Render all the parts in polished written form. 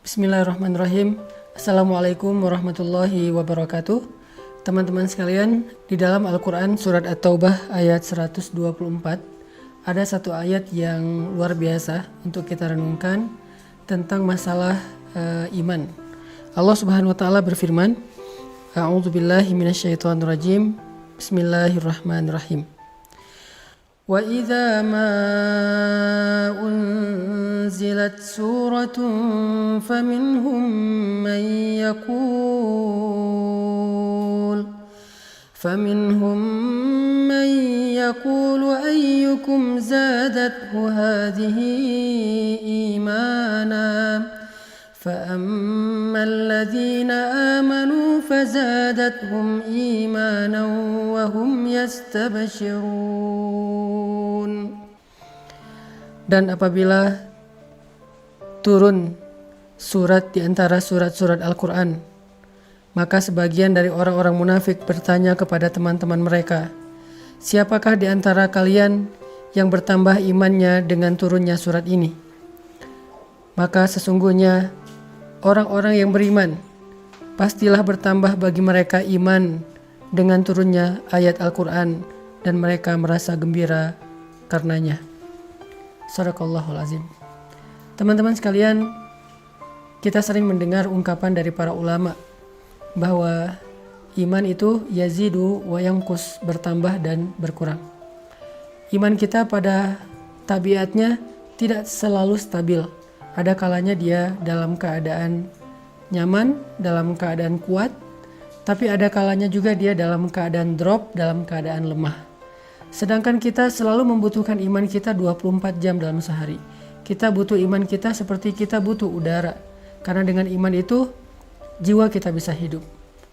Bismillahirrahmanirrahim. Assalamualaikum warahmatullahi wabarakatuh. Teman-teman sekalian, di dalam Al-Quran surat At-Taubah ayat 124 ada satu ayat yang luar biasa untuk kita renungkan tentang masalah iman. Allah Subhanahu wa taala berfirman, A'udzubillahi minasyaitonirrajim. Bismillahirrahmanirrahim. Wa idza ma unzilat suratun faminhum man yaqulu ayyukum zadathu hadhihi imana فأما الذين آمنوا فزادتهم إيمانا وهم يستبشرون. Dan apabila turun surat di antara surat-surat Al-Quran, maka sebagian dari orang-orang munafik bertanya kepada teman-teman mereka, siapakah di antara kalian yang bertambah imannya dengan turunnya surat ini? Maka sesungguhnya orang-orang yang beriman pastilah bertambah bagi mereka iman dengan turunnya ayat Al-Quran dan mereka merasa gembira karenanya. Shadaqallahul azim. Teman-teman sekalian, kita sering mendengar ungkapan dari para ulama bahwa iman itu yazidu wa yanqus, bertambah dan berkurang. Iman kita pada tabiatnya tidak selalu stabil. Ada kalanya dia dalam keadaan nyaman, dalam keadaan kuat, tapi ada kalanya juga dia dalam keadaan drop, dalam keadaan lemah. Sedangkan kita selalu membutuhkan iman kita 24 jam dalam sehari. Kita butuh iman kita seperti kita butuh udara. Karena dengan iman itu jiwa kita bisa hidup.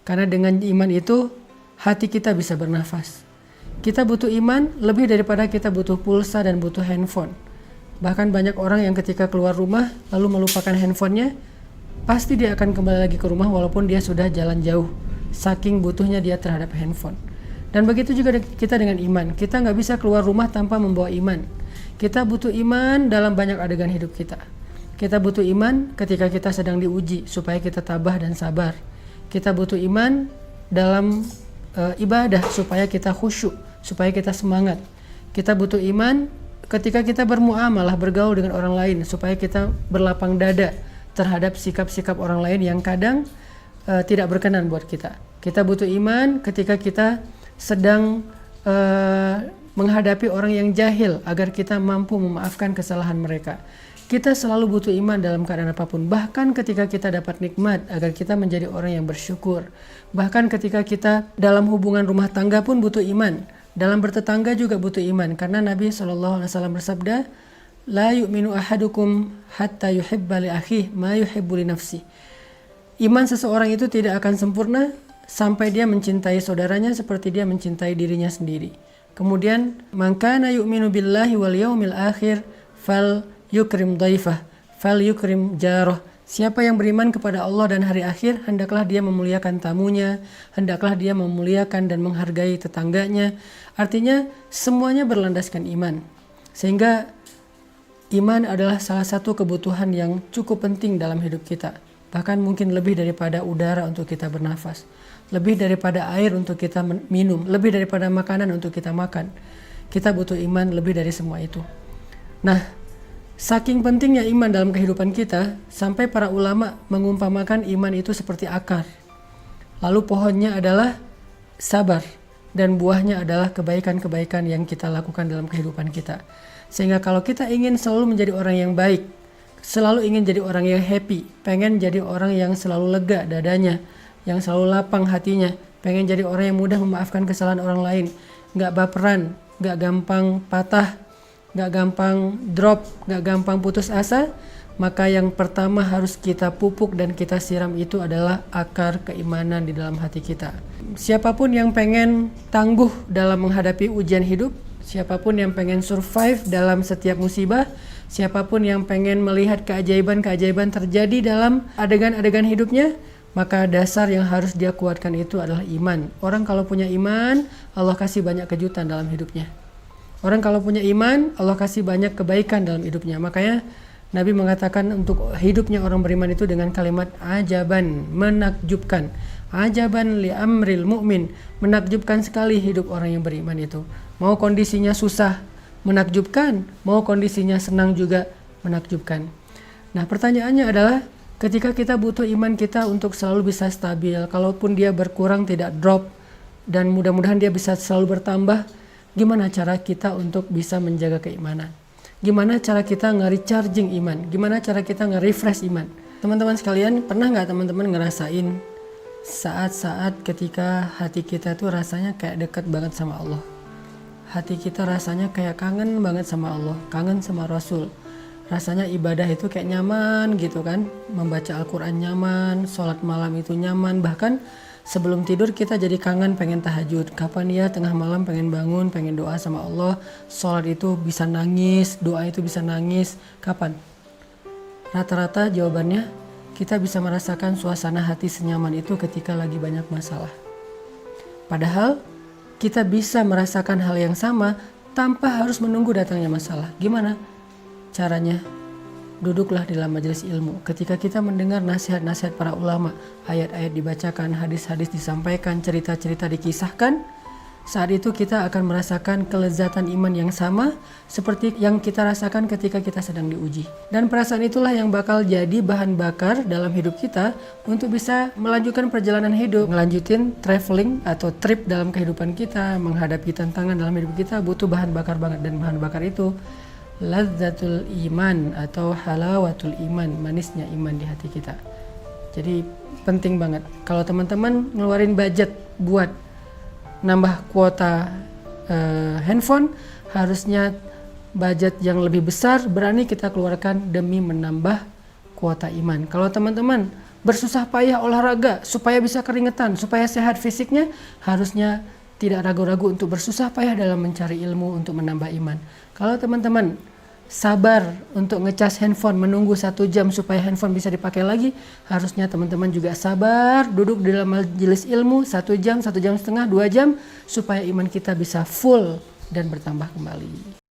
Karena dengan iman itu hati kita bisa bernafas. Kita butuh iman lebih daripada kita butuh pulsa dan butuh handphone. Bahkan banyak orang yang ketika keluar rumah lalu melupakan handphonenya, pasti dia akan kembali lagi ke rumah walaupun dia sudah jalan jauh, saking butuhnya dia terhadap handphone. Dan begitu juga kita dengan iman. Kita nggak bisa keluar rumah tanpa membawa iman. Kita butuh iman dalam banyak adegan hidup kita. Kita butuh iman ketika kita sedang diuji supaya kita tabah dan sabar. Kita butuh iman dalam ibadah supaya kita khusyuk, supaya kita semangat. Kita butuh iman ketika kita bermuamalah, bergaul dengan orang lain supaya kita berlapang dada terhadap sikap-sikap orang lain yang kadang tidak berkenan buat kita. Kita butuh iman ketika kita sedang menghadapi orang yang jahil agar kita mampu memaafkan kesalahan mereka. Kita selalu butuh iman dalam keadaan apapun. Bahkan ketika kita dapat nikmat agar kita menjadi orang yang bersyukur. Bahkan ketika kita dalam hubungan rumah tangga pun butuh iman. Dalam bertetangga juga butuh iman, karena Nabi SAW bersabda, La yu'minu ahadukum hatta yuhibba li akhihi ma yuhibbu li nafsi. Iman seseorang itu tidak akan sempurna sampai dia mencintai saudaranya seperti dia mencintai dirinya sendiri. Kemudian, man kana yu'minu billahi wal yaumil akhir fal yukrim dhaifah, fal yukrim jarah. Siapa yang beriman kepada Allah dan hari akhir, hendaklah dia memuliakan tamunya, hendaklah dia memuliakan dan menghargai tetangganya. Artinya semuanya berlandaskan iman. Sehingga iman adalah salah satu kebutuhan yang cukup penting dalam hidup kita. Bahkan mungkin lebih daripada udara untuk kita bernafas, lebih daripada air untuk kita minum, lebih daripada makanan untuk kita makan. Kita butuh iman lebih dari semua itu. Nah, saking pentingnya iman dalam kehidupan kita, sampai para ulama mengumpamakan iman itu seperti akar. Lalu pohonnya adalah sabar, dan buahnya adalah kebaikan-kebaikan yang kita lakukan dalam kehidupan kita. Sehingga kalau kita ingin selalu menjadi orang yang baik, selalu ingin jadi orang yang happy, pengen jadi orang yang selalu lega dadanya, yang selalu lapang hatinya, pengen jadi orang yang mudah memaafkan kesalahan orang lain, gak baperan, gak gampang patah, gak gampang drop, gak gampang putus asa, maka yang pertama harus kita pupuk dan kita siram itu adalah akar keimanan di dalam hati kita. Siapapun yang pengen tangguh dalam menghadapi ujian hidup, siapapun yang pengen survive dalam setiap musibah, siapapun yang pengen melihat keajaiban-keajaiban terjadi dalam adegan-adegan hidupnya, maka dasar yang harus dia kuatkan itu adalah iman. Orang kalau punya iman, Allah kasih banyak kejutan dalam hidupnya. Orang kalau punya iman, Allah kasih banyak kebaikan dalam hidupnya. Makanya Nabi mengatakan untuk hidupnya orang beriman itu dengan kalimat ajaban, menakjubkan. Ajaban li amril mu'min, menakjubkan sekali hidup orang yang beriman itu. Mau kondisinya susah, menakjubkan. Mau kondisinya senang juga, menakjubkan. Nah, pertanyaannya adalah ketika kita butuh iman kita untuk selalu bisa stabil, kalaupun dia berkurang tidak drop, dan mudah-mudahan dia bisa selalu bertambah, gimana cara kita untuk bisa menjaga keimanan? Gimana cara kita nge-recharging iman? Gimana cara kita nge-refresh iman? Teman-teman sekalian, pernah nggak teman-teman ngerasain saat-saat ketika hati kita tuh rasanya kayak dekat banget sama Allah? Hati kita rasanya kayak kangen banget sama Allah, kangen sama Rasul. Rasanya ibadah itu kayak nyaman gitu kan. Membaca Al-Quran nyaman, sholat malam itu nyaman. Bahkan sebelum tidur kita jadi kangen pengen tahajud. Kapan ya tengah malam pengen bangun, pengen doa sama Allah. Sholat itu bisa nangis, doa itu bisa nangis. Kapan? Rata-rata jawabannya kita bisa merasakan suasana hati senyaman itu ketika lagi banyak masalah. Padahal kita bisa merasakan hal yang sama tanpa harus menunggu datangnya masalah. Gimana caranya? Duduklah di dalam majelis ilmu. Ketika kita mendengar nasihat-nasihat para ulama, ayat-ayat dibacakan, hadis-hadis disampaikan, cerita-cerita dikisahkan, saat itu kita akan merasakan kelezatan iman yang sama seperti yang kita rasakan ketika kita sedang diuji. Dan perasaan itulah yang bakal jadi bahan bakar dalam hidup kita untuk bisa melanjutkan perjalanan hidup, melanjutin traveling atau trip dalam kehidupan kita, menghadapi tantangan dalam hidup kita butuh bahan bakar banget. Dan bahan bakar itu lazzatul iman atau halawatul iman, manisnya iman di hati kita. Jadi penting banget kalau teman-teman ngeluarin budget buat nambah kuota handphone, harusnya budget yang lebih besar berani kita keluarkan demi menambah kuota iman. Kalau teman-teman bersusah payah olahraga supaya bisa keringetan, supaya sehat fisiknya, harusnya tidak ragu-ragu untuk bersusah payah dalam mencari ilmu untuk menambah iman. Kalau teman-teman sabar untuk ngecas handphone, menunggu 1 jam supaya handphone bisa dipakai lagi, harusnya teman-teman juga sabar duduk di dalam majelis ilmu 1 jam, 1,5 jam, 2 jam, supaya iman kita bisa full dan bertambah kembali.